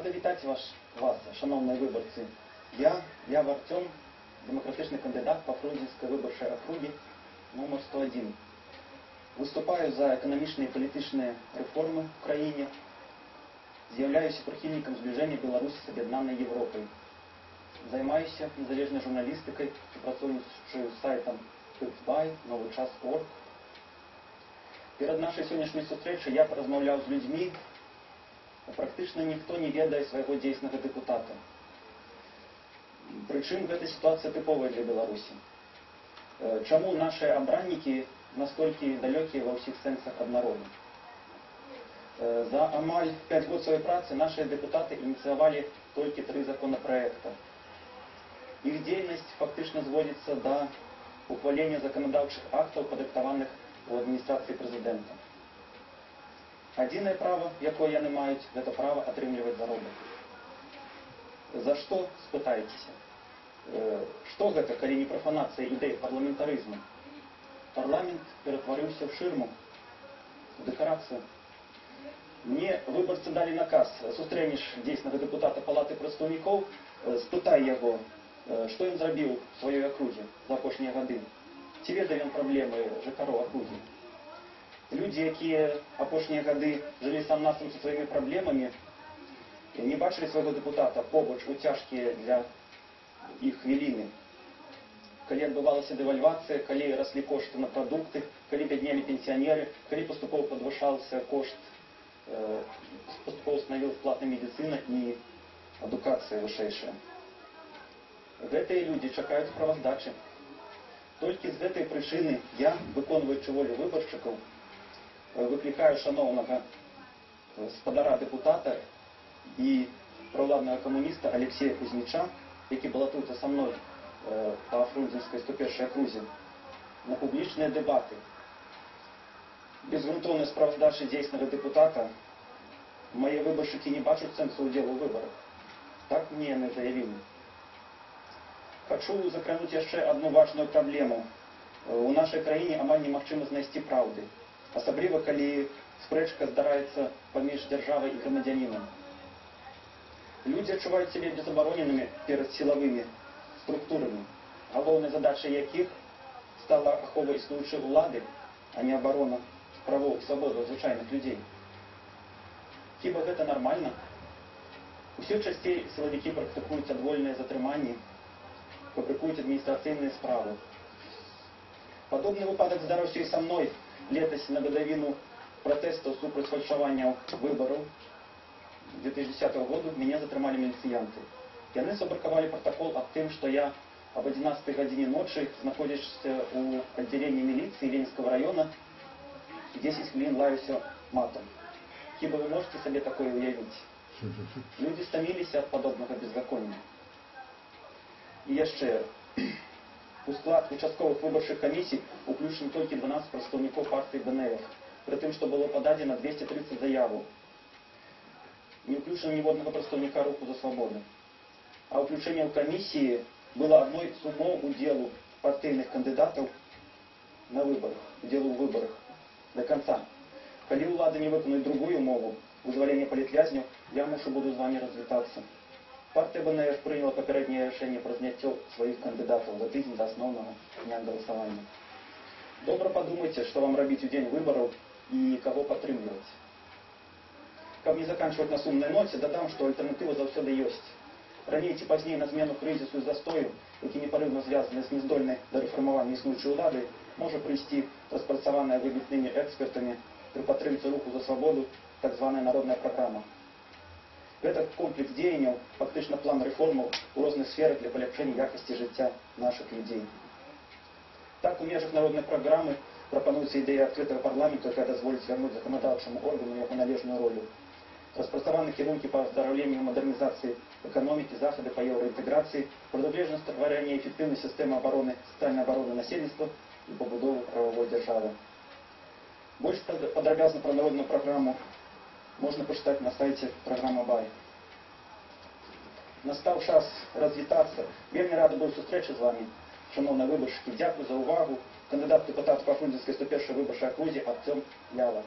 Рада вітати вас, шановні виборці. Я Артем, демократичний кандидат по Фрунзенській виборчій округі номер 101. Виступаю за економічні і політичні реформи в країні. З'являюся прихильником зближення Білорусі з об'єднаною Європою. Займаюся незалежною журналістикою, співпрацюючи з сайтом Fixby, Новочас.org. Перед нашою сьогоднішньою зустрічю я порозмовляв з людьми. Практично ніхто не ведає свого дійсного депутата. Причому ця ситуація типова для Білорусі. Чому наші обранники настільки далекі во всіх сенсах від народу? За амаль 5 років своєї праці наші депутати ініціювали тільки 3 законопроекти. Їх діяльність фактично зводиться до ухвалення законодавчих актів, подиктованих у адміністрації президента. Єдине право, яке я не маю, це право отримувати заробіток. За що, спитаєтеся? Що це, коли не профанація ідей парламентаризму? Парламент перетворився в ширму, в декорацію. Мені виборці дали наказ: зустрінеш дійсного депутата Палати представників, спитай його, що він зробив в своїй окрузі за останні роки. Чи ведає він проблеми ЖКХ окрузі? Люди, які останні роки жили сам на сам зі своїми проблемами, не бачили свого депутата побач у тяжкі для їх хвилини. Коли відбувалася девальвація, коли росли кошти на продукти, коли бідніли пенсіонери, коли поступово підвищався кошт, поступово становилась платна медицина і едукація вища. Ці люди чекають правоздачі. Тільки з цієї причини я, виконуючи волю виборщиків, викликаю шановного господаря депутата і провладного комуніста Олексія Кузьмича, який балотується зі мною по Фрунзенській 101 окрузі, на публічні дебати. Безґрунтовної справоздачі дійсного депутата мої виборщики не бачать сенсу уділу у виборах. Так мені не заявили. Хочу затронути ще одну важную проблему. У нашій країні амаль немагчыма знайти правди. Особливо, коли спрэчка здараецца паміж державой і громадянином. Люди відчувають себе безобороненими перед силовими структурами, головной задачей яких стала ахова існуючої влади, а не оборона правов і свободи звичайних людей. Хіба це нормально? Усіх частей силовики практикують адвольне затримання, фабрикують адміністративні справи. Подобный выпадок здаровся и со мной летось на годовину протесту супротив фальшування виборів 2010 года. Меня затримали міліціянти. Яны сфабрикували протокол об тем, что я об 11 године ночи, знаходжуся у отделении милиции Ленинского района, 10 хвилин лаюся матом. Хіба ви можете себе такое уявить? Люди стомились от подобного беззакония. І ще, у склад участкових виборчих комісій включено тільки 12 представників партії ДНР, при тим, що було подано 230 заявок. Не включено ні одного представника Руху за свободу. А включення в комісії було одною з умов уділу партійних кандидатів на виборах, уділу у виборах до кінця. Коли влада не виконує другу умову, визволення політв'язнів, я буду з вами розвітатися. Партія БНР прийняла попереднє рішення про зняття своїх кандидатів за тиждень до основного дня голосування. Добре подумайте, що вам робити у день виборів і кого підтримувати. Каб не заканчивать на сумной ноте, додам, что альтернатива завсёды есть. Ранее чи позднее на змену кризису и застою, які непорывно зв'язані з нездольною до реформування існуючої влади, може прийти розпрацьована вибітними експертами при підтримці Руху за свободу так звана народна програма. Этот комплекс діянь, фактично план реформ у різних сферах для полегшення якості життя наших людей. Так, у межах народної програми пропонується ідея відкритого парламенту, яка дозволить звернути законодавчому органу його належну роль. Розпрацьовані керунки по оздоровленню і модернізації економіки, заходи по євроінтеграції, продовження створення ефективної системи оборони, соціальної оборони населення і побудову правової держави. Більш подробно про народну програму можна почитати на сайті програми БАЙ. Настав час розвітатися. Вельми радий був зустрічі з вами, шановні виборщики. Дякую за увагу. Кандидат в депутати по Фрунзенській 101 виборчій окрузі Артем Ява.